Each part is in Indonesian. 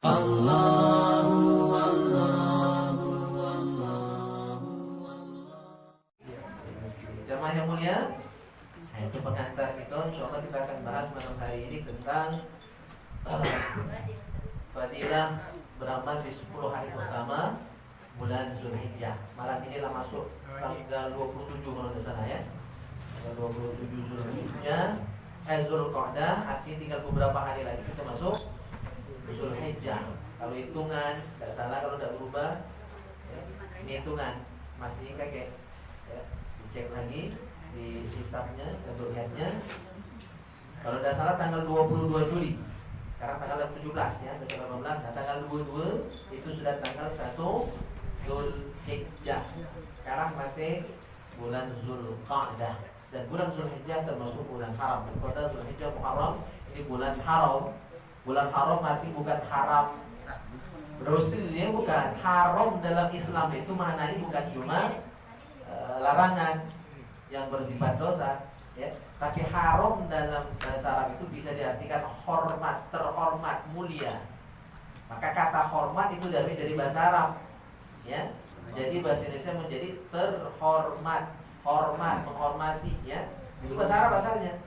Jamaah yang mulia, itu pengantar kita. Insyaallah kita akan bahas malam hari ini tentang fadilah beramal di 10 hari pertama bulan Zulhijjah. Malam ini lah masuk tanggal 27 kalau tidak salah ya. Tanggal 27 Zulhijjah, Zulqa'dah, artinya tinggal beberapa hari lagi kita masuk Zulhijjah. Kalau hitungan tidak salah, kalau tidak berubah ya, ini hitungan mesti kakek ya, dicek lagi di hisabnya dan lihatnya. Kalau tidak salah tanggal 22 Juli. Sekarang tanggal 17 ya, besok 18. Nah, tanggal 22 itu sudah tanggal 1 Zulhijjah. Sekarang masih bulan Zulqa'dah. Dan bulan Zulhijjah termasuk bulan haram. Kota Zulhijjah Muharram ini bulan haram. Bulan haram arti bukan haram dosilnya, bukan haram dalam Islam itu maknanya bukan cuma larangan yang bersifat dosa ya, tapi haram dalam bahasa Arab itu bisa diartikan hormat, terhormat, mulia. Maka kata hormat itu dari bahasa Arab ya. Jadi bahasa Indonesia menjadi terhormat, hormat, menghormati ya. Itu bahasa Arab asalnya.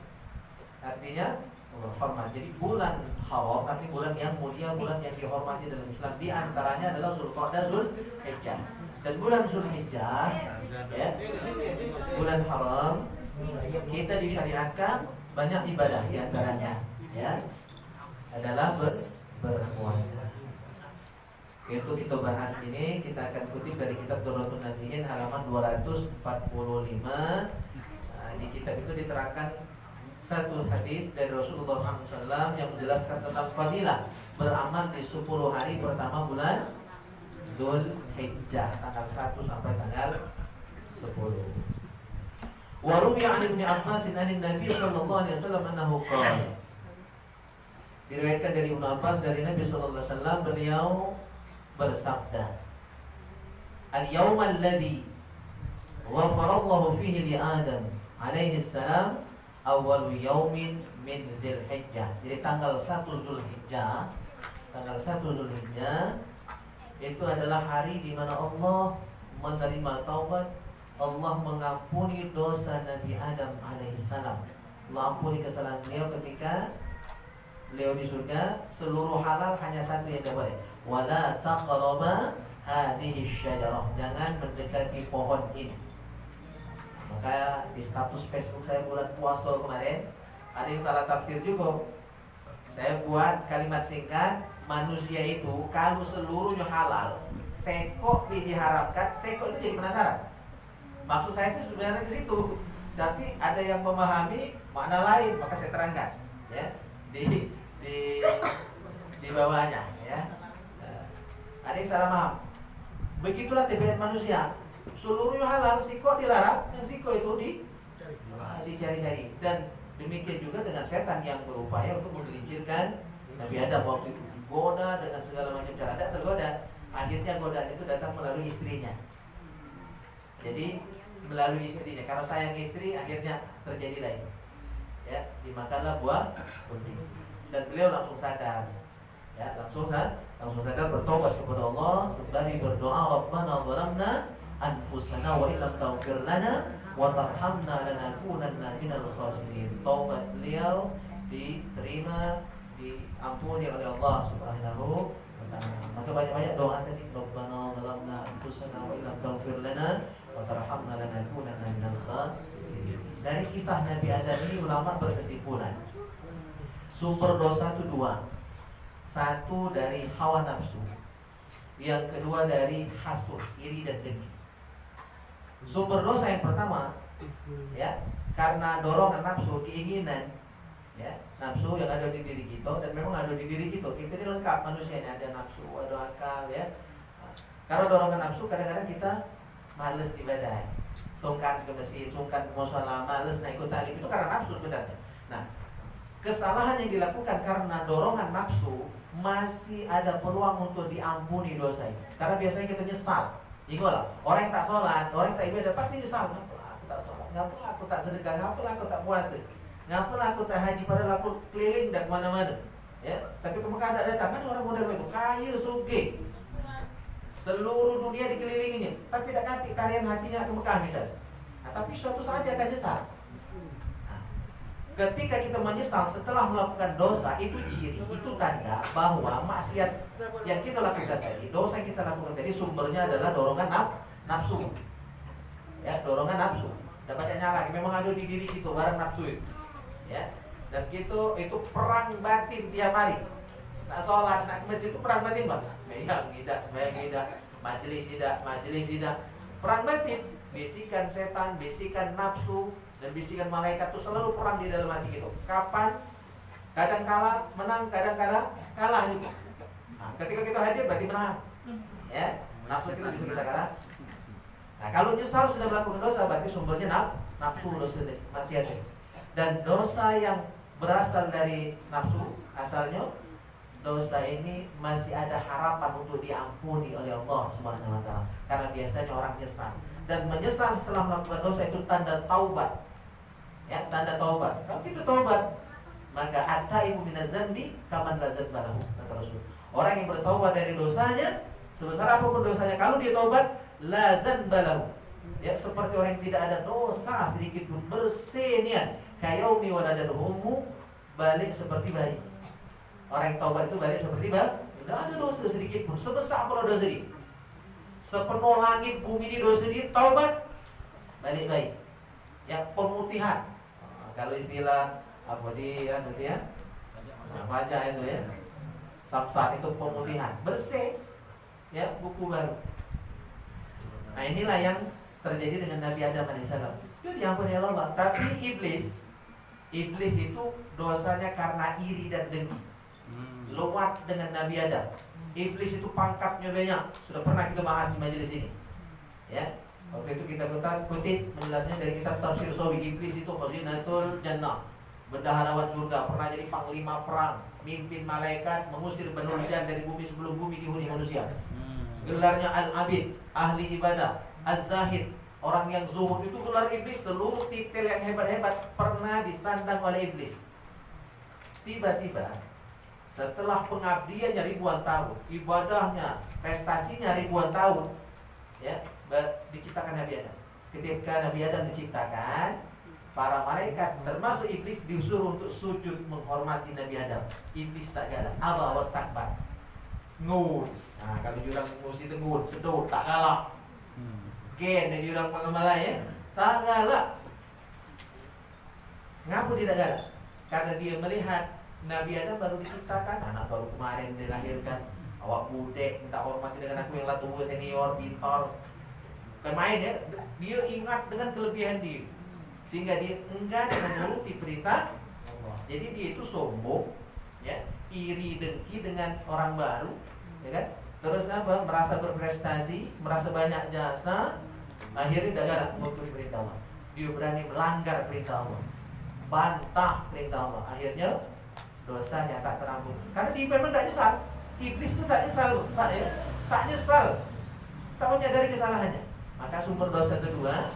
Artinya hormat. Jadi bulan haram artinya bulan yang mulia, bulan yang dihormati dalam Islam. Di antaranya adalah Zulqa'dah, Zulhijjah. Dan bulan Zulhijjah ya, bulan haram, kita disyariatkan banyak ibadah. Di antaranya ya adalah berpuasa. Itu kita bahas ini, kita akan kutip dari kitab Durratun Nasihin halaman 245. Nah, di kitab itu diterangkan satu hadis dari Rasulullah SAW yang menjelaskan tentang fadilah beramal di 10 hari pertama bulan Zulhijjah, tanggal 1 sampai tanggal 10. Wa ruwiya 'an Ibnu Abbas an Nabi sallallahu alaihi wasallam annahu qala. Diriwayatkan dari Ibnu Abbas dari Nabi sallallahu alaihi wasallam, beliau bersabda, "Al-yawm alladhi ghafara Allahu fihi li Adam alaihi salam awal yaumin min Dzulhijjah." Jadi tanggal 1 Zulhijjah, tanggal 1 Zulhijjah itu adalah hari di mana Allah menerima taubat, Allah mengampuni dosa Nabi Adam alaihissalam. Allah ampuni kesalahan beliau ketika beliau di surga. Seluruh halal hanya satu yang tidak boleh, wala taqraba hadhihi syajarah, jangan mendekati pohon ini. Maka di status Facebook saya bulan puasa kemarin ada yang salah tafsir juga. Saya buat kalimat singkat, manusia itu kalau seluruhnya halal, seko diharapkan, seko itu jadi penasaran. Maksud saya itu sebenarnya ke situ, tapi ada yang memahami makna lain, maka saya terangkan ya di bawahnya ya. Ada yang salah paham. Begitulah tabiat manusia. Seluruhnya halal, siko dilarang, yang siko itu dicari-cari. Dan demikian juga dengan setan yang berupaya untuk menggelincirkan Nabi Adam. Waktu itu digoda dengan segala macam cara, tidak tergoda. Akhirnya godaan itu datang melalui istrinya. Jadi melalui istrinya, karena sayang istri, akhirnya terjadilah itu ya, dimakanlah buah kunti. Dan beliau langsung sadar ya, langsung sadar, bertobat kepada Allah sembari berdoa, Rabbana zalamna anfusana wa illam taghfir lana wa tarhamna lanakunanna minal khasirin. Taubat beliau diterima, diampuni oleh Allah Subhanahu wa taala. Maka banyak-banyak doa tadi, Rabbana zalamna anfusana wa illam taghfir lana wa tarhamna lanakunanna minal khasirin. Dari kisah Nabi Adam ini ulama berkesimpulan sumber dosa itu dua. Satu dari hawa nafsu, yang kedua dari hasud, iri dan dengki. Sumber dosa yang pertama ya, karena dorongan nafsu, keinginan ya, nafsu yang ada di diri kita, dan memang ada di diri kita. Kita ini lengkap manusianya, ada nafsu, ada akal ya. Karena dorongan nafsu kadang-kadang kita males ibadah, sungkan ke masjid, sungkan ke mushola, males naik ikut taklim, itu karena nafsu sebenarnya. Nah, kesalahan yang dilakukan karena dorongan nafsu masih ada peluang untuk diampuni dosa itu. Karena biasanya kita nyesal. Ingatlah, orang yang tak sholat, orang yang tak ibadah pasti nyesal. Ngapalah aku tak sholat, ngapalah aku tak sedekah, ngapalah aku tak puasa, ngapalah aku tak haji, padahal aku keliling dan kemana-mana. Ya, tapi ke Mekah tidak datang, kan orang model itu kaya sugih. Seluruh dunia dikelilinginya, tapi tidak ngerti tarian hatinya ke Mekah misalnya. Nah, tapi suatu saat dia akan nyesal. Nah, ketika kita menyesal setelah melakukan dosa, itu ciri, itu tanda bahwa maksiat yang kita lakukan tadi, dosa yang kita lakukan tadi sumbernya adalah dorongan nafsu. Ya, dorongan nafsu. Dapat nyala, memang ada di diri itu barang nafsu itu. Ya, dan itu perang batin tiap hari. Nak sholat, nak ke masjid itu perang batin, Bang. Sembahyang tidak, majelis tidak. Perang batin, bisikan setan, bisikan nafsu, dan bisikan malaikat itu selalu perang di dalam hati kita. Kapan? Kadang kala menang, kadang kala kalah juga. Nah, ketika kita hadir berarti menang. Ya, nafsu kita bisa kita kalah. Nah, kalau nyesal sudah melakukan dosa, berarti sumbernya nafsu dosa maksiat. Dan dosa yang berasal dari nafsu asalnya, dosa ini masih ada harapan untuk diampuni oleh Allah Subhanahu wa taala. Karena biasanya orang nyesal, dan menyesal setelah melakukan dosa itu tanda taubat. Ya, tanda taubat. Kalau kita taubat, maka at-taibu minaz dzambi kaman la dzamba lahu, kata Rasul. Orang yang bertaubat dari dosanya, sebesar apapun dosanya, kalau dia taubat, la dzamba lahu. Ya, seperti orang yang tidak ada dosa sedikit pun, bersihnya kayaumi waladal ummu, balik seperti bayi. Orang yang taubat itu balik seperti bayi, tidak ada dosa sedikit pun, sebesar apa dosa dia. Sepenuh langit bumi ini dosa dia, taubat balik baik. Ya, pemutihan. Nah, kalau istilah apa dia itu ya, wajah itu ya, samsat itu pemutihan, bersih. Ya, buku baru. Nah, inilah yang terjadi dengan Nabi Adam alaihissalam. Itu diampuni Allah. Tapi iblis itu dosanya karena iri dan dengki. Lewat dengan Nabi Adam. Iblis itu pangkatnya banyak. Sudah pernah kita bahas di majelis ini. Ya. Waktu itu kita kutip menjelasnya dari kitab Tafsir Sawi. Iblis itu khazinatul jannah, bendaharawan surga, pernah jadi panglima perang, mimpin malaikat, mengusir Banu Jan dari bumi sebelum bumi dihuni manusia. Gelarnya Al-Abid, ahli ibadah, Az-Zahid, orang yang zuhud. Itu gelar iblis. Seluruh titel yang hebat-hebat pernah disandang oleh iblis. Tiba-tiba setelah pengabdiannya ribuan tahun, ibadahnya, prestasinya ribuan tahun, ya, diciptakan Nabi Adam. Ketika Nabi Adam diciptakan, para malaikat termasuk iblis disuruh untuk sujud menghormati Nabi Adam. Iblis tak galak, aba wastakbar, ngun. Nah, kalau jurang musi itu ngun, sedut, tak galak. Gen dari jurang pengemala ya, tak galak. Ngapa tidak galak? Karena dia melihat Nabi Adam baru diciptakan, anak baru kemarin dilahirkan, awak budek, minta hormati dengan aku yang lah tua, senior, pintar. Bukan main ya, dia ingat dengan kelebihan dia, sehingga dia enggan menuruti perintah Allah. Jadi dia itu sombong, ya, iri dengki dengan orang baru, ya kan? Terus apa? Merasa berprestasi, merasa banyak jasa, akhirnya tidak galak mengikuti perintah Allah. Dia berani melanggar perintah Allah, bantah perintah Allah, akhirnya dosanya tak terampuni. Karena dia memang tak nyesal. Iblis itu tak nyesal, Pak ya. Tak nyesal, tak menyadari kesalahannya. Maka sumber dosa kedua,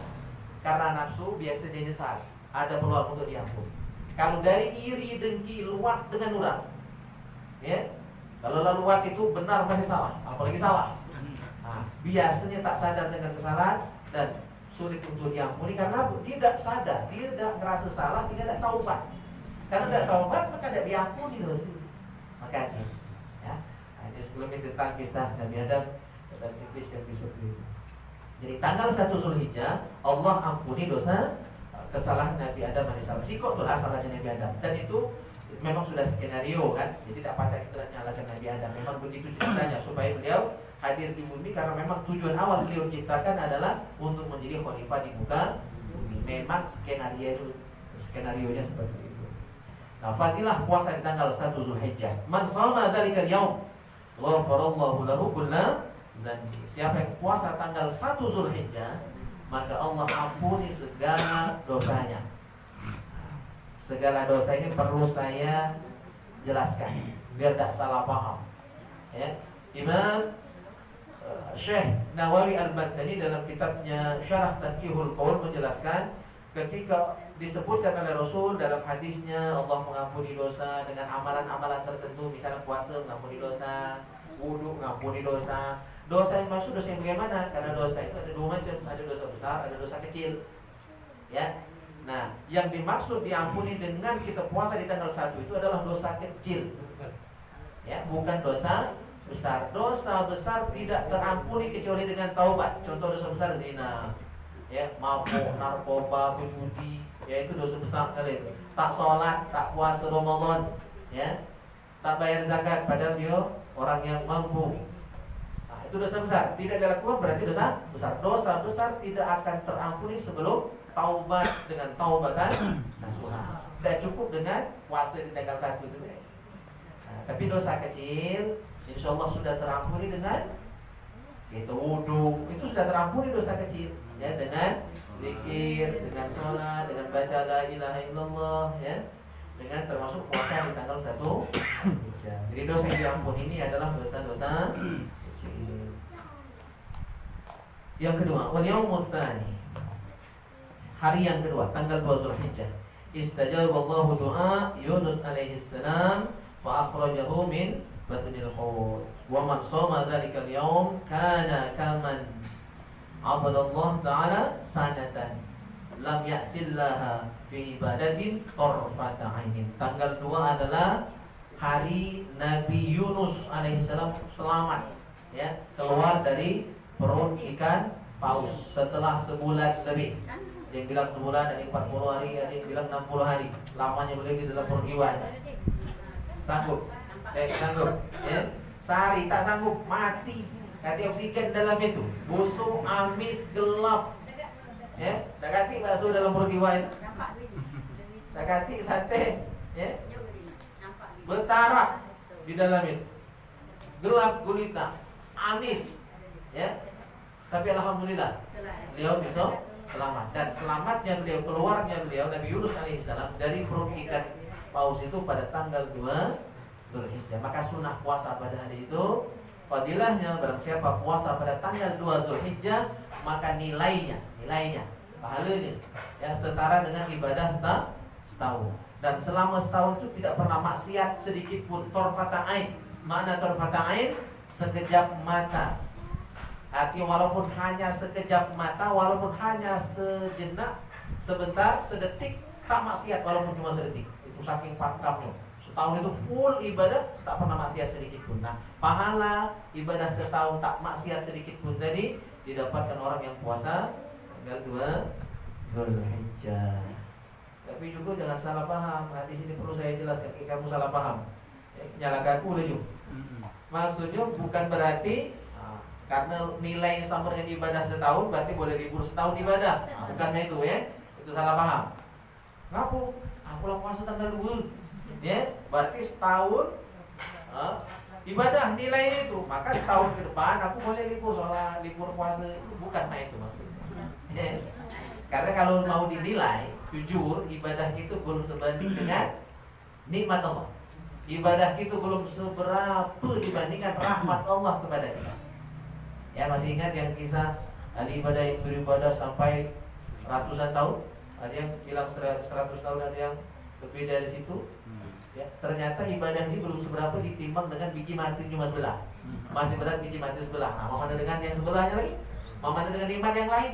karena nafsu biasanya nyesal, ada peluang untuk diampuni. Kalau dari iri, dengki, luwak dengan orang, ya, kalau luwak itu benar masih salah, apalagi salah. Nah, biasanya tak sadar dengan kesalahan dan sulit untuk diampuni karena dia tidak sadar, dia tidak merasa salah sehingga tidak taubat. Karena tidak taubat maka tidak diampuni dosa. Makanya, ya, ini sebelum itu tentang kisah Nabi Adam dan iblis yang disurga. Jadi tanggal 1 Zulhijjah Allah ampuni dosa kesalahan Nabi Adam alaihissalam. Sikok itulah salahnya Nabi Adam, dan itu memang sudah skenario kan. Jadi tak pacak kita nyalakan Nabi Adam. Memang begitu ceritanya supaya beliau hadir di bumi karena memang tujuan awal beliau diciptakan adalah untuk menjadi khalifah di muka bumi. Memang skenario-nya seperti itu. Nah, fadilah puasa di tanggal 1 Zulhijjah. Man shoma dzalikal yaum ghafarallahu lahu kulla dzanbi. Siapa yang puasa tanggal 1 Zulhijjah, maka Allah ampuni segala dosanya. Segala dosa ini perlu saya jelaskan biar tidak salah paham. Ya. Imam Syekh Nawawi Al-Madani dalam kitabnya Syarah Tanqihul Qaul menjelaskan ketika disebutkan oleh Rasul dalam hadisnya Allah mengampuni dosa dengan amalan-amalan tertentu, misalnya puasa mengampuni dosa, wudu mengampuni dosa. Dosa yang maksud dosa yang bagaimana? Karena dosa itu ada dua macam, ada dosa besar, ada dosa kecil. Ya. Nah, yang dimaksud diampuni dengan kita puasa di tanggal 1 itu adalah dosa kecil. Ya, bukan dosa besar. Dosa besar tidak terampuni kecuali dengan taubat. Contoh dosa besar zina, ya, mabuk, narkoba, berjudi, ya itu dosa besar kali itu. Tak sholat, tak puasa Ramadan, ya, tak bayar zakat padahal dia orang yang mampu. Nah, itu dosa besar. Tidak dilakukan berarti dosa besar. Dosa besar tidak akan terampuni sebelum taubat dengan taubatan nasuha. Tidak cukup dengan puasa di tanggal 1 itu. Nah, tapi dosa kecil insya Allah sudah terampuni dengan kita wudu, itu sudah terampuni dosa kecil, ya, dengan zikir, dengan sholat, dengan baca la ilaha illallah, ya, dengan termasuk puasa di tanggal 1 Dzulhijjah. Jadi dosa yang diampuni ini adalah dosa-dosa kecil. Yang kedua, wal yaumul tsani, hari yang kedua, tanggal 2 Dzulhijjah. Istajaballahu du'a Yunus alaihi salam fa akhrajahu min batnil hut. Wa man shoma dzalikal yaum kana kaman abadallah ta'ala sanatan lam ya'sillaha fi ibadatin tarfata ainin. Tanggal 2 adalah hari Nabi Yunus alaihi salam selamat, ya, keluar dari perut ikan paus setelah sebulan lebih. Ada yang bilang sebulan, ada yang 40 hari, ada yang bilang 60 hari lamanya beliau di dalam perut iwan. Sanggup? Sanggup, ya? Sehari tak sanggup, mati. Kati oksigen dalam itu, busuk, amis, gelap, ya. Tak kati bakso dalam perut iwan, tak kati sate, ya, bertarak di dalam itu, gelap gulita, amis, ya. Tapi alhamdulillah beliau bisa selamat, dan selamatnya beliau, keluarnya beliau Nabi Yunus alaihissalam dari perut ikan paus itu pada tanggal 2 Dzulhijjah. Maka sunnah puasa pada hari itu, fadilahnya barang siapa puasa pada tanggal 2 Dzulhijjah, maka nilainya pahalanya yang setara dengan ibadah setahun. Dan selama setahun itu tidak pernah maksiat sedikit pun. Torfata ain, makna torfata ain, sekejap mata. Artinya walaupun hanya sekejap mata, walaupun hanya sejenak, sebentar, sedetik, tak maksiat walaupun cuma sedetik. Itu saking pakamnya. Setahun itu full ibadah, tak pernah maksiat sedikit pun. Nah, pahala ibadah setahun tak maksiat sedikit pun tadi didapatkan orang yang puasa tanggal 2 Dzulhijjah. Tapi juga jangan salah paham. Hadis ini perlu saya jelaskan. Kamu salah paham, nyalakan juga. Maksudnya bukan berarti karena nilai sama dengan ibadah setahun berarti boleh libur setahun ibadah. Bukan itu, ya. Itu salah paham. Ngapu? Aku lah puasa tanggal 2, ya. Berarti setahun ibadah nilainya itu. Maka setahun ke depan aku boleh libur sholat, libur puasa. Bukan itu maksudnya, ya. Karena kalau mau dinilai jujur, ibadah itu belum sebanding dengan nikmat Allah. Ibadah itu belum seberapa dibandingkan rahmat Allah kepada kita. Ya, masih ingat yang kisah ahli ibadah yang beribadah sampai ratusan tahun? Ada yang bilang 100 tahun, ada yang lebih dari situ. Ya, ternyata ibadah ini belum seberapa ditimbang dengan biji mati cuma sebelah. Masih berat biji mati sebelah. Nah, mana dengan yang sebelahnya lagi? Mana dengan iman yang lain?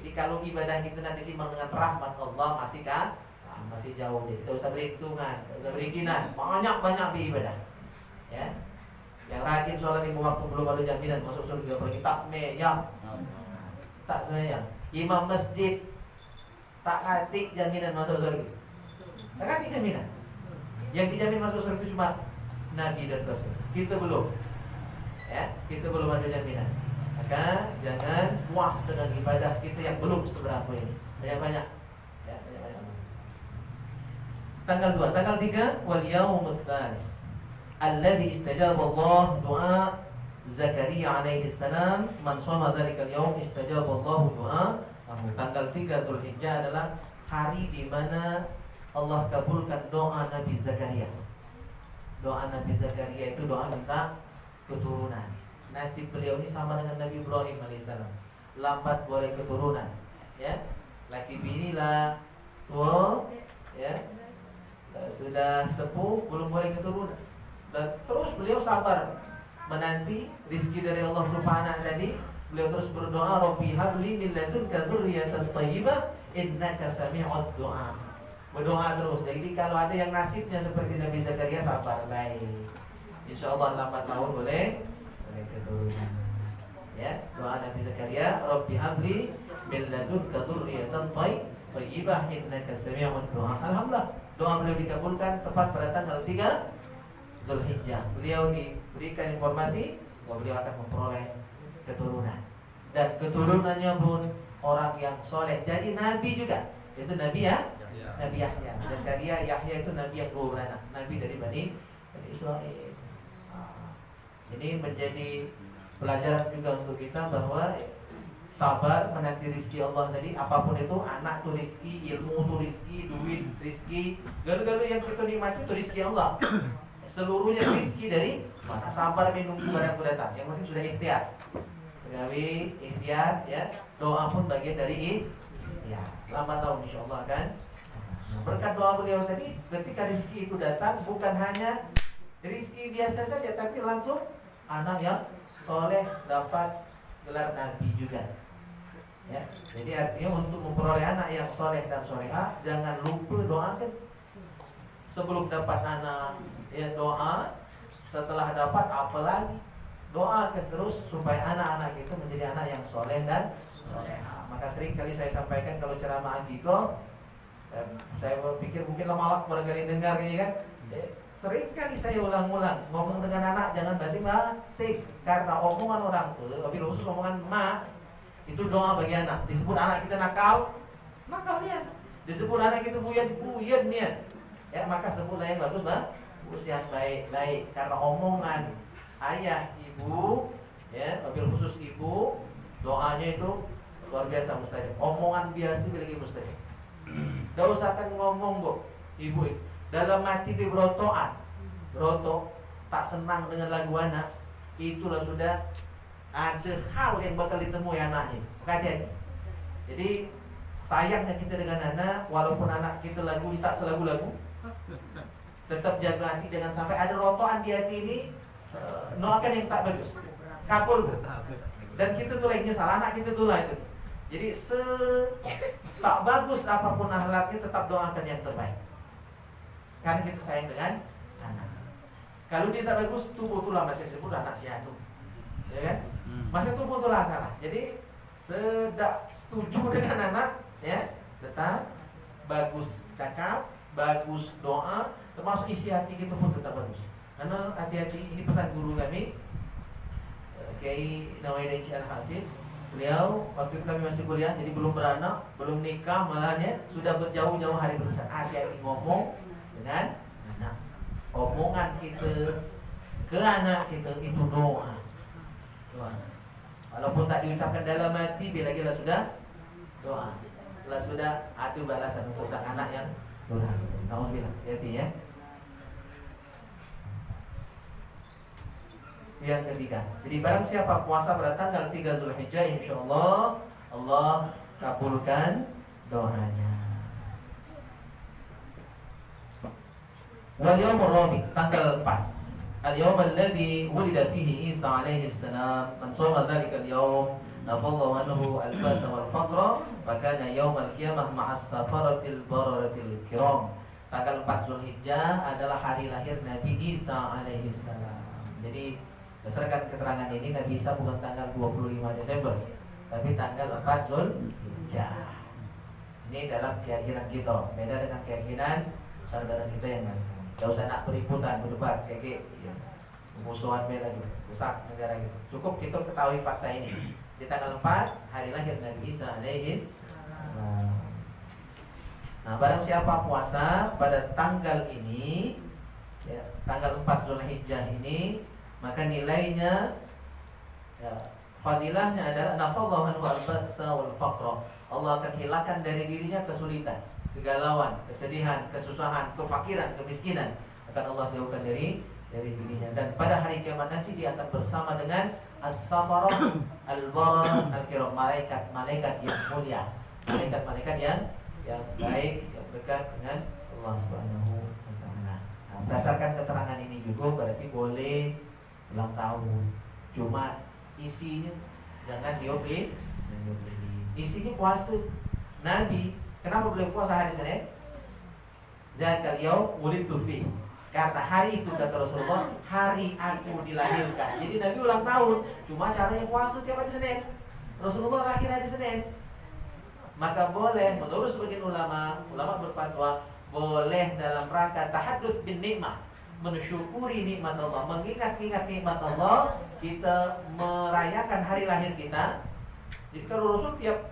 Jadi kalau ibadah itu nanti ditimbang dengan rahmat Allah, masih kan? Nah, masih jauh. Jadi tidak usah berhitungan, tidak usah berikinan. Banyak di ibadah. Ya. Yang rajin sholat 5 waktu belum ada jaminan masuk surga, apalagi tak sembahyang. Tak sembahyang. Imam masjid tak katik jaminan masuk surga. Tak katik jaminan. Yang dijamin masuk surga cuma Nabi dan Rasul. Kita belum. Ya, kita belum ada jaminan. Maka jangan puas dengan ibadah kita yang belum seberapa ini. Banyak-banyak. Ya, banyak-banyak. Tanggal 2, tanggal 3 wal yaumul tsalis. Alladhi istajaba Allah doa Zakaria alaihi salam, man shoma dzalikal yaum istajaba Allah doa. Tanggal 3 Dzulhijjah adalah hari di mana Allah kabulkan doa Nabi Zakaria. Doa Nabi Zakaria itu doa minta keturunan. Nasib beliau ini sama dengan Nabi Ibrahim alaihissalam, lambat boleh keturunan, ya. laki bini lah tua, ya, sudah sepuh, belum boleh keturunan. Dan terus beliau sabar menanti rizki dari Allah berupa anak tadi. Beliau terus berdoa, Rabbi habli min ladunka dzurriyyatan thayyibah innaka sami'ud du'a. Berdoa terus. Jadi kalau ada yang nasibnya seperti Nabi Zakaria, sabar baik. Insyaallah lambat laun boleh keturunan. Ya, doa Nabi Zakaria, Rabbi habli min ladunka dzurriyyatan thayyibah innaka sami'ud du'a. Alhamdulillah, doa beliau dikabulkan tepat pada tanggal 3 Dzulhijjah. Beliau diberikan informasi bahwa beliau akan memperoleh keturunan, dan keturunannya pun orang yang soleh. Jadi nabi juga, itu Nabi ya, Nabi Yahya. Dan Yahya itu nabi yang 2 beranak, nabi dari Bani Israel. Ini menjadi pelajaran juga untuk kita bahwa sabar menanti rizki Allah tadi. Apapun itu, anak itu rizki, ilmu itu rizki, duit rizki, garu-garu yang kita nikmati itu rizki Allah. Seluruhnya rizki dari mana? Sabar menunggu barang datang. Yang penting sudah ikhtiar. Gawi ikhtiar, ya, doa pun bagian dari ikhtiar. Lambat laun insyaallah kan. Berkat doa beliau tadi, ketika rizki itu datang, bukan hanya rizki biasa saja, tapi langsung anak yang soleh dapat gelar nabi juga. Ya, jadi artinya untuk memperoleh anak yang soleh dan soleha, jangan lupa doakan. Sebelum dapat anak, ya doa. Setelah dapat, apalagi doakan terus supaya anak-anak itu menjadi anak yang soleh dan soleha. Maka sering kali saya sampaikan kalau ceramah Akikoh, saya pikir mungkin lama barangkali dengar ini kan. Sering kali saya ulang-ulang ngomong dengan anak jangan basi-basi, karena omongan orang tuh, lebih khusus omongan emak, itu doa bagi anak. Disebut anak kita nakal, nakal niat. Disebut anak kita buyut niat. Ya, maka sebutlah yang bagus, yang baik-baik, karena omongan ayah, ibu, ya, wabil khusus ibu, doanya itu luar biasa mustajab. Omongan biasa lagi mustajab. Gak usah kan ngomong, Bu, ibu, dalam hati berotoan, beroto, tak senang dengan lagu anak, itulah sudah ada hal yang bakal ditemui anaknya. Hati-hati. Jadi sayangnya kita dengan anak, walaupun anak kita lagu tak selagu-lagu, tetap jaga hati, jangan sampai ada rotoan di hati ini. Doakan yang tak bagus, kabul. Dan kita tuh lainnya salah, anak kita tuh lah itu. Jadi tak bagus apapun akhlaknya, tetap doakan yang terbaik, karena kita sayang dengan anak. Kalau dia tak bagus, tubuh tulah masih disebut anak siatu, ya kan? Masih tubuh tulah salah. Jadi sedak setuju dengan anak, ya, tetap bagus cakap, bagus doa, termasuk isi hati kita pun tetap bagus. Karena hati-hati, ini pesan guru kami, Kiai Nawaidin Al-Hafidh. Beliau waktu itu kami masih kuliah, jadi belum beranak, belum nikah, malahnya sudah berjauh-jauh hari berusaha. Hati-hati ngomong dengan anak. Omongan kita ke anak kita itu doa. Walaupun tak diucapkan dalam hati, bila kita sudah doa, bila sudah ada balasan untuk sang anak yang durhaka. Nauzubillah, hati-hati ya. Yang ketiga, jadi barang siapa puasa pada tanggal 3 Zulhijjah, insyaallah Allah kabulkan doanya. Wal yaumur rabi', tanggal 4, al-yawm alladhi wulida fihi Isa alaihi salam, man shoma dhalika al-yawm nafallahu anhu al-basa wal faqra wa kana yawm al-qiyamah ma'as safaratil bararatil kiram. Tanggal 4 Zulhijjah adalah hari lahir Nabi Isa alaihi salam. Jadi berdasarkan keterangan ini, Nabi Isa bukan tanggal 25 Desember, tapi tanggal 4 Zulhijjah. Ini dalam keyakinan kita, beda dengan keyakinan saudara kita yang Nasrani. Gak usah nak peributan, berdebat kayak gitu, musuhan bela gitu, rusak negara gitu. Cukup kita ketahui fakta ini. Di tanggal 4 hari lahir Nabi Isa alaihi salam. Nah, barang siapa puasa pada tanggal ini, ya, tanggal 4 Zulhijjah ini, maka nilainya, ya, fadilahnya adalah nafallahu anhu al-ba'sa wal faqra. Allah akan hilangkan dari dirinya kesulitan, kegalauan, kesedihan, kesusahan, kefakiran, kemiskinan, akan Allah jauhkan dari dirinya. Dan pada hari kiamat nanti dia akan bersama dengan as-safarah al-bararah al-kiram, malaikat yang mulia. malaikat-malaikat yang baik, yang dekat dengan Allah Subhanahu wa taala. Nah, berdasarkan keterangan ini juga berarti boleh ulang tahun. Cuma isinya jangan diobrolin. Isinya puasa Nabi. Kenapa beliau puasa hari Senin? Zakal yaum wulidtu fi. Karena hari itu kata Rasulullah, hari aku dilahirkan. Jadi Nabi ulang tahun, cuma caranya puasa tiap hari Senin. Rasulullah lahir hari Senin. Maka boleh, menurut sebagian ulama berfatwa boleh dalam rangka tahadduts bin nikmah, mensyukuri nikmat Allah, mengingat-ingat nikmat Allah, kita merayakan hari lahir kita. Jadi kalau Rasul tiap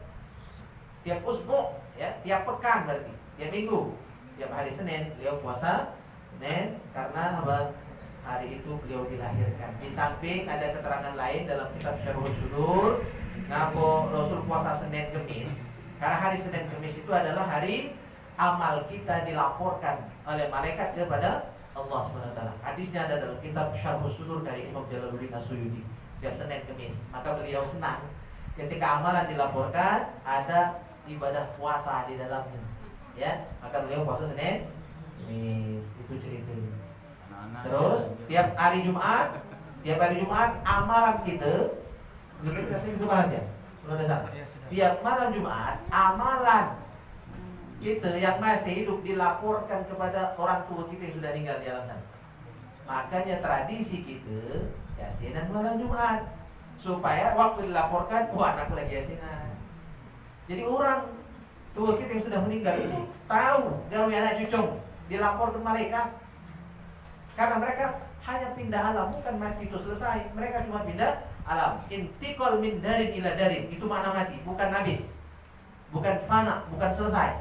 usbu, ya, tiap pekan berarti, tiap minggu, tiap hari Senin beliau puasa Senin karena apa? Hari itu beliau dilahirkan. Di samping ada keterangan lain dalam kitab Syarhus Sudur, ngapa Rasul puasa Senin Kemis? Karena hari Senin Kemis itu adalah hari amal kita dilaporkan oleh malaikat kepada Allah SWT. Hadisnya ada dalam kitab Syarhus Sudur dari Imam Jalaluddin As-Suyuti. Tiap Senin Kemis, maka beliau senang ketika amalan dilaporkan ada ibadah puasa di dalamnya. Ya, maka beliau puasa Senin Kemis. Itu ceritanya. Terus tiap hari Jumat amalan kita itu bahas ya. Belum ada salah. Tiap malam Jumat amalan kita yang masih hidup dilaporkan kepada orang tua kita yang sudah meninggal di alam sana. Makanya tradisi kita yasinan malam Jumat supaya waktu dilaporkan, wah anakku lagi yasinan. Jadi orang tua kita yang sudah meninggal itu tahu gawe anak cucu dilapor ke malaikat. Karena mereka hanya pindah alam, bukan mati itu selesai. Mereka cuma pindah alam. Intiqal min darin ila darin, itu makna mati, bukan habis, bukan fana, bukan selesai,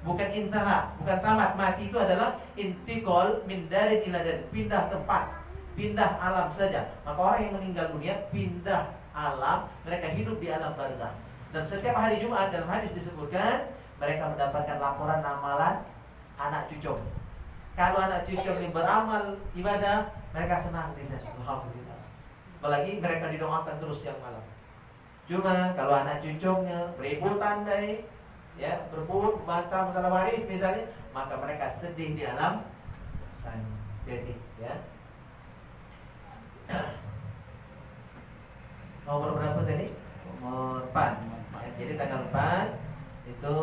bukan intaha, bukan tamat. Mati itu adalah intiqal min darin ila darin, pindah tempat, pindah alam saja. Maka orang yang meninggal dunia pindah alam, mereka hidup di alam barzakh. Dan setiap hari Jumat dalam hadis disebutkan mereka mendapatkan laporan amalan anak cucu. Kalau anak cucu ini beramal ibadah, mereka senang di sana. Alhamdulillah. Apalagi mereka didoakan terus siang malam. Cuma kalau anak cucunya berebutan deh, ya, berebut bantah masalah waris misalnya, maka mereka sedih di alam sana. Jadi, ya. Nomor berapa tadi? Nomor 4. Ya, jadi tanggal 4 itu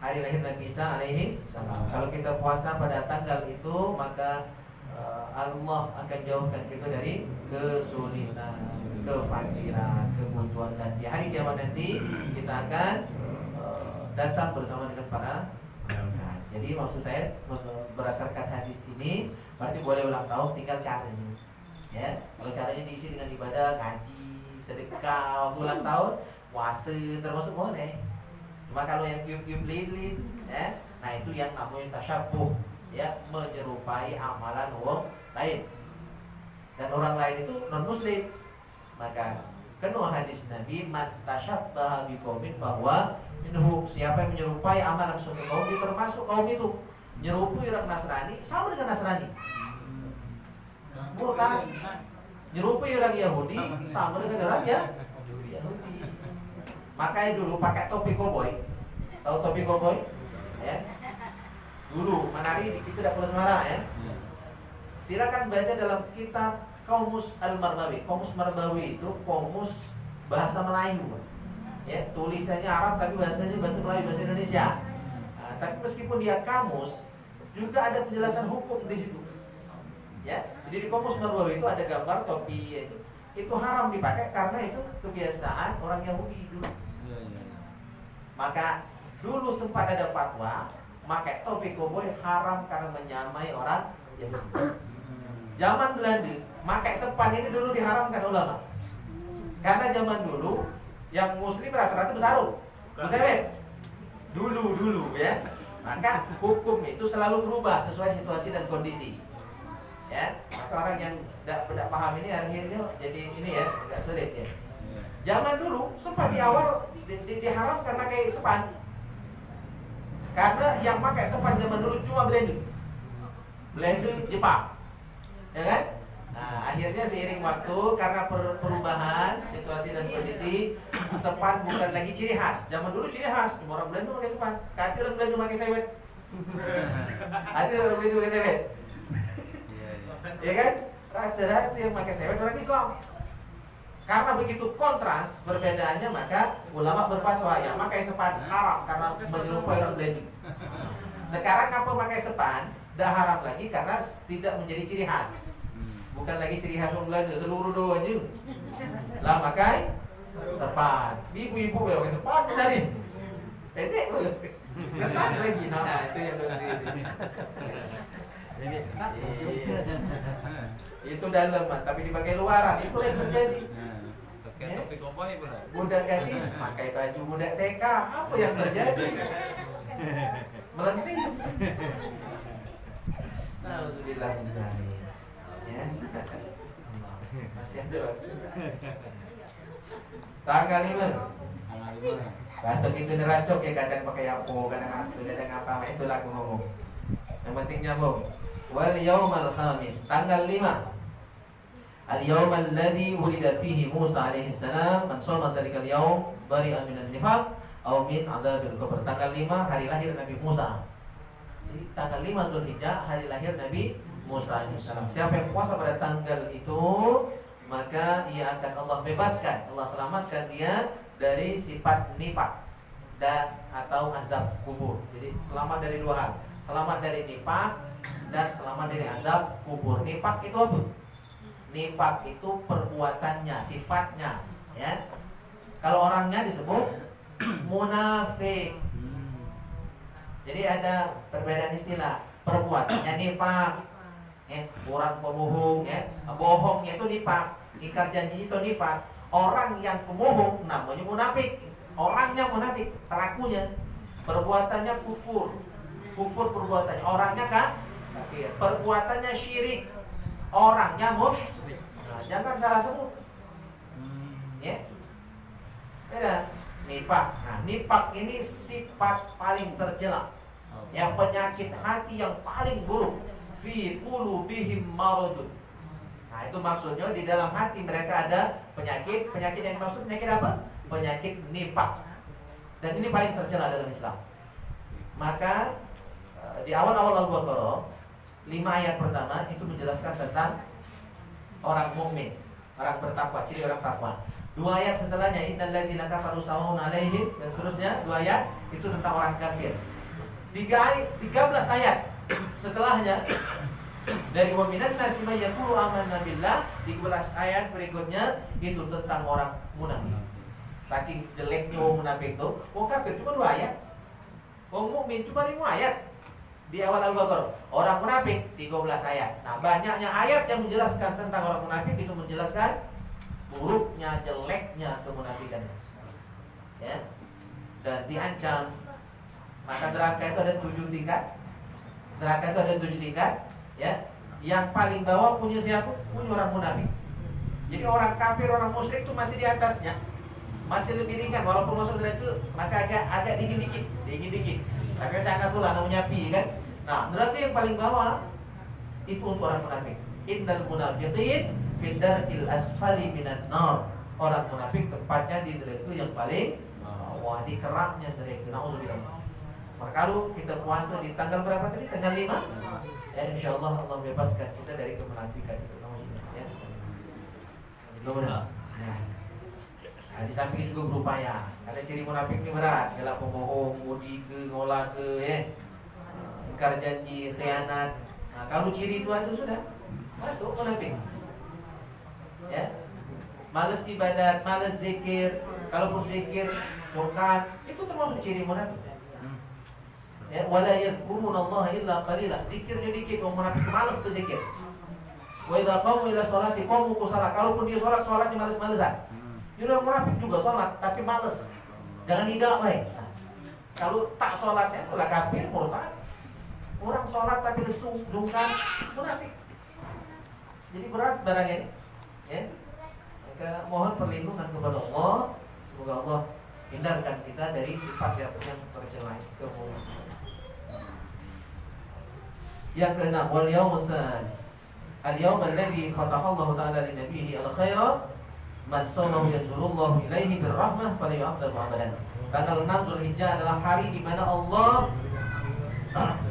hari lahir Nabi Isa alaihi salam. Kalau kita puasa pada tanggal itu, maka Allah akan jauhkan kita dari kesulitan, kefakiran, kebutuhan, dan di hari kiamat nanti kita akan datang bersama dengan para malaikat. Jadi maksud saya berdasarkan hadis ini berarti boleh ulang tahun, tinggal caranya. Ya, kalau caranya diisi dengan ibadah, ngaji, sedekah, waktu ulang tahun, puasa termasuk boleh. Cuma kalau yang tiup-tiup lilin, ya, nah itu yang namanya tasyabuh, ya, menyerupai amalan orang lain. Dan orang lain itu non muslim. Maka kena hadis Nabi man tasyabbaha biqaumin, bahwa minhum, siapa yang menyerupai amalan suatu kaum, termasuk kaum itu. Nyerupai orang Nasrani sama dengan Nasrani. Murtad. Nyerupai orang Yahudi sama dengan orang Yahudi. Makanya dulu pakai topi koboi. Tahu topi koboi? Ya. Dulu menari di kita tidak perlu Semarang, ya. Silakan baca dalam kitab Qamus Al-Marbawi. Qamus Marbawi itu qamus bahasa Melayu. Ya, tulisannya Arab tapi bahasanya bahasa Melayu, bahasa Indonesia. Nah, tapi meskipun dia kamus, juga ada penjelasan hukum di situ. Ya, jadi di Qamus Marbawi itu ada gambar topi itu haram dipakai karena itu kebiasaan orang Yahudi dulu. Maka dulu sempat ada fatwa pakai topi koboi haram karena menyamai orang Yahudi. Zaman Belanda, pakai sepan ini dulu diharamkan ulama. Karena zaman dulu yang muslim rata-rata bersarung, bersewet. Dulu ya. Maka hukum itu selalu berubah sesuai situasi dan kondisi. Ya, maka orang yang tidak paham ini akhirnya jadi ini ya, agak sulit ya. Zaman dulu sempat di awal diharam karena kayak sepan. Karena yang pakai sepan zaman dulu cuma Belanda Jepang, ya kan? Nah, akhirnya seiring waktu karena perubahan situasi dan kondisi, sepan bukan lagi ciri khas. Zaman dulu ciri khas, cuma orang Belanda pakai sepan. Kati orang Belanda pakai sewet. Ada orang Belanda pakai sewet. Ya kan? Rata-rata yang pakai sewet orang Islam. Karena begitu kontras perbedaannya, maka ulama berfatwa yang pakai sepan haram karena menyerupai orang Belanda. Sekarang apa pakai sepan? Dah haram lagi karena tidak menjadi ciri khas. Bukan lagi ciri khas orang Belanda, seluruh doanya lah pakai sepan. Ibu-ibu pakai sepan dari pendek loh. Ketat lagi, nah itu yang bersih. Itu dalam, tapi dipakai luaran, itu yang terjadi. Budak gadis pakai baju budak TK, apa yang terjadi? Melentis. Alhamdulillah ya. Masih ada waktu. Tanggal 5. Bahasa gitu neracok ya, kadang pakai apa, kadang apa, itulah aku ngomong. Yang penting nyambung. Wal yaumal khamis, tanggal 5. Al-yawm alladhi wulida fihi Musa alaihi salam, man shoma dzalikal yaum bari'a minan nifaq aw min adzabil qabr. Tanggal 5 hari lahir Nabi Musa. Jadi tanggal 5 Zulhijjah hari lahir Nabi Musa alaihissalam. Siapa yang puasa pada tanggal itu, maka ia akan Allah bebaskan, Allah selamatkan dia dari sifat nifak dan atau azab kubur. Jadi selamat dari dua hal, selamat dari nifak dan selamat dari azab kubur. Nifak itu apa? Nifak itu perbuatannya, sifatnya, ya. Kalau orangnya disebut munafik. Jadi ada perbedaan istilah. Perbuatannya nifak, ya, orang pembohong, ya, bohongnya itu nifak, ingkar janji itu nifak. Orang yang pembohong namanya munafik. Orangnya munafik, pelakunya. Perbuatannya kufur, kufur perbuatannya. Orangnya kan, perbuatannya syirik. Orangnya musyrik. Nah, jangan salah sebut. Ya. Beda. Nifak. Nah, nifak ini sifat paling tercela. Yang penyakit hati yang paling buruk. Fi qulubihim maradun. Nah, itu maksudnya di dalam hati mereka ada penyakit. Penyakit yang dimaksud penyakit apa? Penyakit nifak. Dan ini paling tercela dalam Islam. Maka di awal-awal Al-Baqarah 5 ayat pertama itu menjelaskan tentang orang mukmin, orang bertakwa, ciri orang takwa. 2 ayat setelahnya innal ladzina kafaru sawa'un 'alaihim dan seterusnya 2 ayat itu tentang orang kafir. 13 ayat setelahnya dari wa minan nasi may yaqulu amanna billah, 13 ayat berikutnya itu tentang orang munafik. Saking jeleknya orang munafik itu, orang kafir cuma 2 ayat. Orang mukmin cuma 5 ayat. Di awal Al-Baqarah, orang munafik 13 ayat. Nah, banyaknya ayat yang menjelaskan tentang orang munafik itu menjelaskan buruknya, jeleknya kemunafikannya. Ya. Dan diancam. Maka neraka itu ada 7 tingkat. Neraka itu ada 7 tingkat, ya. Yang paling bawah punya siapa? Punya orang munafik. Jadi orang kafir, orang musyrik itu masih di atasnya. Masih lebih ringan, walaupun masuk neraka itu masih agak dingin dikit. Tapi saya angkat tulah namanya api kan. Nah, neraka yang paling bawah itu untuk orang munafik. Innal munafiqin fi darkil asfali minan nar. Orang munafik tempatnya di neraka yang paling bawah, di keraknya neraka. Nauzubillah. Maka kalau kita puasa di tanggal berapa tadi? Tanggal 5. Ya, insyaallah Allah bebaskan kita dari kemunafikan itu. Nauzubillah ya. Nah, di samping itu juga berupaya. Ada ciri munafik ini berat, segala pembohong, mudi ke, ngolah ke, ya, ingkar janji, khianat. Nah, kalau ciri itu ada sudah masuk munafik. Ya, malas ibadat, malas zikir. Kalaupun zikir, dokat, itu termasuk ciri munafik. Ya, wala yadhkurunallaha illa qalila. Zikirnya dikit, orang munafik malas berzikir. Wa idza qamu ila sholati qamu kusala. Kalaupun dia sholatnya malas-malesan. Jadi orang munafik juga sholat, tapi males. Jangan tidak baik. Nah, kalau tak sholatnya itulah kafir, murtad. Orang sholat tapi lesu, dungkang, munafik. Jadi berat barang ini. Ya. Maka mohon perlindungan kepada Allah. Semoga Allah hindarkan kita dari sifat yang tercela. Yang keenam, wal yaumus sadis. al-yawm alladhi fataha Allah ta'ala li nabiyhi al-khaira man sawmahu yanzurullahu ilaihi birrahmah fala yu'adzab abadan. Tanggal 6 Zulhijjah adalah hari di mana Allah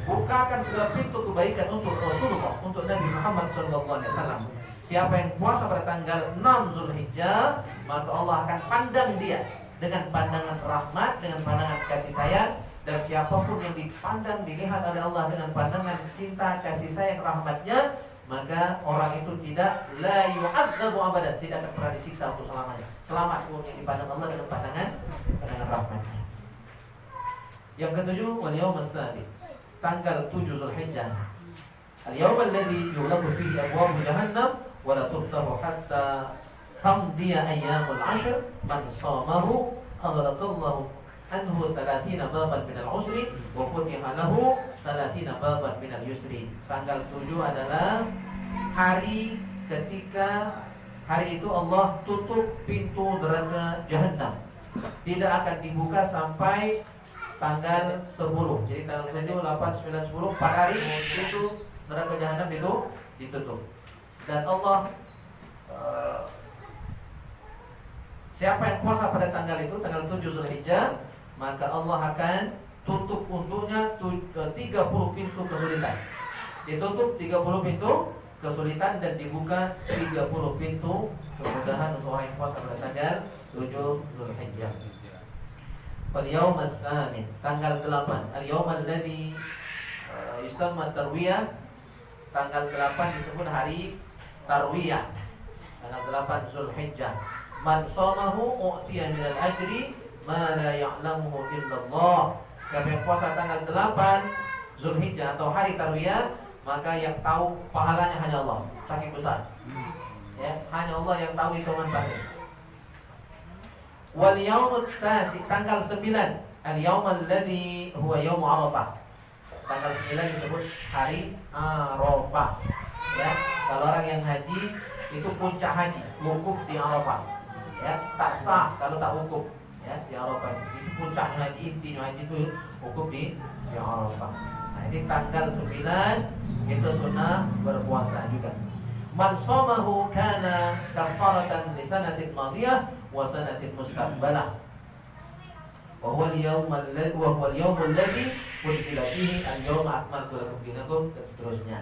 bukakan segala pintu kebaikan untuk Rasulullah, untuk Nabi Muhammad SAW. Siapa yang puasa pada tanggal 6 Zulhijjah, maka Allah akan pandang dia dengan pandangan rahmat, dengan pandangan kasih sayang. Dan siapapun yang dipandang, dilihat oleh Allah dengan pandangan cinta, kasih sayang, rahmatnya, maka orang itu tidak la yu'adzabu abadan, tidak akan pernah disiksa untuk selamanya. Selama semuanya dipandang Allah dengan pandangan rahmatnya. Yang ketujuh, wal yawm as-sabi, tanggal 7 Zulhijjah. Al-yawm alladhi yughlaqu fihi abwabu jahannam wa la tuftahu hatta tamdiya ayyamul 'ashr man shamahu khalatallahu anhu 30 baban minal usri wa futiha lahu 30 baban minal yusri. Tanggal 7 adalah hari ketika hari itu Allah tutup pintu neraka Jahannam. Tidak akan dibuka sampai tanggal 10. Jadi tanggal 7, 8, 9, 10 4 hari itu neraka Jahannam itu ditutup. Dan Allah siapa yang puasa pada tanggal itu, tanggal 7 Zulhijjah, maka Allah akan tutup untuknya 30 pintu kesulitan. Ditutup 30 pintu kesulitan dan dibuka 30 pintu kemudahan untuk orang yang puasa pada tanggal 7 Zulhijjah. Wal yaum ats-tsamin, tanggal 8, al-yaum alladzi yusamma tarwiyah. Tanggal 8 disebut hari tarwiyah. Tanggal 8 Zulhijjah. Man shamahu u'tiya minal ajri ma la ya'lamuhu illallah. Siapa yang puasa tanggal 8 Zulhijjah atau hari tarwiyah, maka yang tahu pahalanya hanya Allah. Saking besar. Ya, hanya Allah yang tahu itu manfaatnya. Wal yaumut tasi, tanggal 9, al-yaum alladzi huwa yaum Arafah. Tanggal 9 disebut hari Arafah. Ya, kalau orang yang haji itu puncak haji, wukuf di Arafah. Ya, tak sah kalau tak wukuf. Ya, di Arafah itu puncak haji, intinya haji itu wukuf di Arafah. Nah, ini tanggal 9 itu sunnah berpuasa juga. Man shamahu kana kafaratan li sanatin madiyah wa sanatin mustaqbalah. Wa huwa al-yawm alladhi unzila fihi al-yawma akmaltu lakum dinakum, dan seterusnya.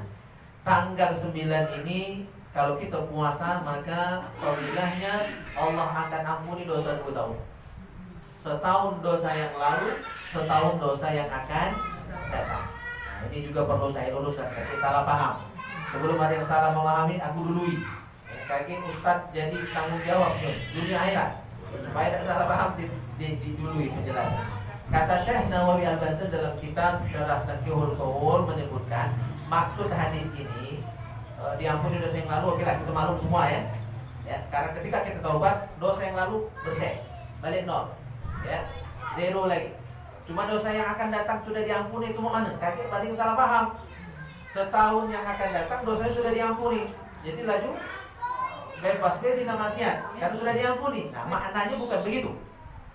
Tanggal 9 ini kalau kita puasa, maka fadilahnya Allah akan ampuni dosa 2 tahun. Setahun dosa yang lalu, setahun dosa yang akan datang. Nah, ini juga perlu saya luruskan, kaki salah paham. Sebelum ada yang salah memahami, aku dului. Kaki Ustadz jadi tanggung jawab dunia akhirat, supaya tidak salah paham didului penjelasan. Kata Syekh Nawawi Al-Banten dalam kitab Syarah Tanqihul Qaul menyebutkan maksud hadis ini diampuni dosa yang lalu. Oke lah, kita maklum semua ya. Karena ketika kita taubat, dosa yang lalu bersih, balik nol, ya, zero lagi. Cuma dosa yang akan datang sudah diampuni, itu mana? Kakek paling salah paham. Setahun yang akan datang dosanya sudah diampuni, jadi laju bebas dari maksiat karena sudah diampuni. Nah, maknanya bukan begitu.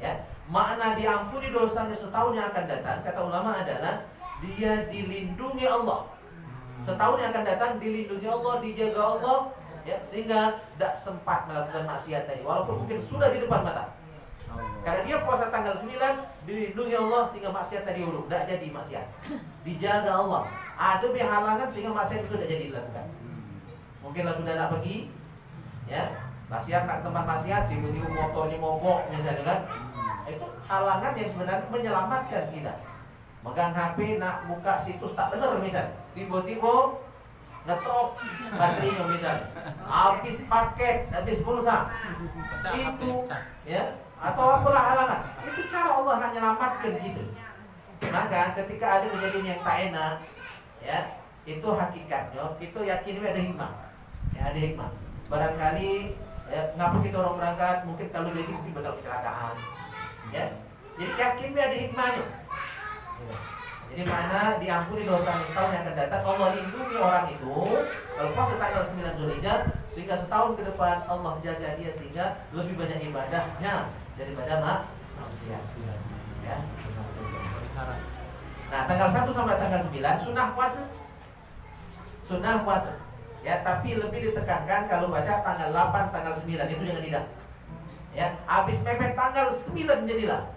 Ya, makna diampuni dosanya setahun yang akan datang, kata ulama adalah dia dilindungi Allah. Setahun yang akan datang dilindungi Allah, dijaga Allah, ya, sehingga tidak sempat melakukan maksiat tadi, walaupun mungkin sudah di depan mata. Karena dia puasa tanggal 9, dilindungi Allah sehingga maksiat tadi urung, tidak jadi maksiat. Dijaga Allah. Ada halangan sehingga maksiat itu tidak jadi dilakukan. Mungkinlah sudah tidak pergi, ya, maksiat nak tempat maksiat, tiba-tiba motornya mogok misalnya kan. Itu halangan yang sebenarnya menyelamatkan kita. Megang HP nak buka situs tak benar misal, tiba-tiba ngetop baterainya misal, habis paket, habis pulsa, itu ya, atau apalah halangan. Itu cara Allah nak menyelamatkan gitu. Maka ketika ada kejadian yang tak enak, ya, itu hakikatnya kita yakin ada hikmah, ya, ada hikmah. Barangkali ya, ngapa kita orang berangkat, mungkin kalau dia mungkin bakal kecelakaan, ya. Jadi yakin ada hikmahnya. Jadi mana diampuni dosa setahun yang akan datang, Allah lindungi orang itu kalau puasa tanggal 9 Zulhijjah, sehingga setahun ke depan Allah jaga dia sehingga lebih banyak ibadahnya daripada maksiat. Ya. Nah, tanggal 1 sampai tanggal 9 sunnah puasa. Sunnah puasa. Ya, tapi lebih ditekankan kalau baca tanggal 8, tanggal 9 itu jangan tidak. Ya, habis mepet tanggal 9 jadilah.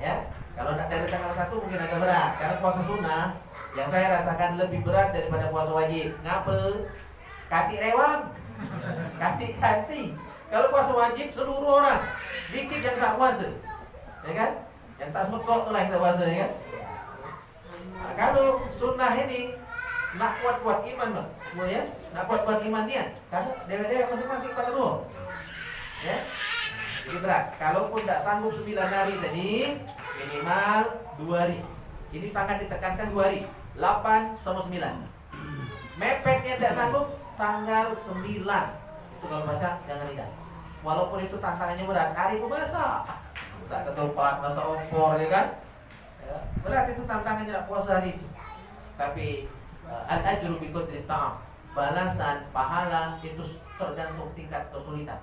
Ya, kalau dari tanggal 1 mungkin agak berat karena puasa sunnah yang saya rasakan lebih berat daripada puasa wajib. Ngapa? Kati rewang. Kati. Kalau puasa wajib seluruh orang, dikit yang tak puasa. Ya kan? Yang tak semekok itulah yang tak puasa, ya kan? Nah, kalau sunnah ini nak kuat iman, Bang. Semua ya, nak kuat iman dia. Karena dewa-dewa masing-masing pada dua. Ya. Jadi berat. Kalaupun tidak sanggup 9 hari tadi, minimal 2 hari. Ini sangat ditekankan 2 hari. 8 sama 9. Mepetnya tidak sanggup tanggal 9. Itu kalau baca jangan tidak. Walaupun itu tantangannya berat, hari puasa. Tak ketupat, masa opor, ya kan? Ya. Berat itu tantangannya tidak puasa hari itu. Tapi al-ajru bi qadri ta'am. Balasan pahala itu tergantung tingkat kesulitan.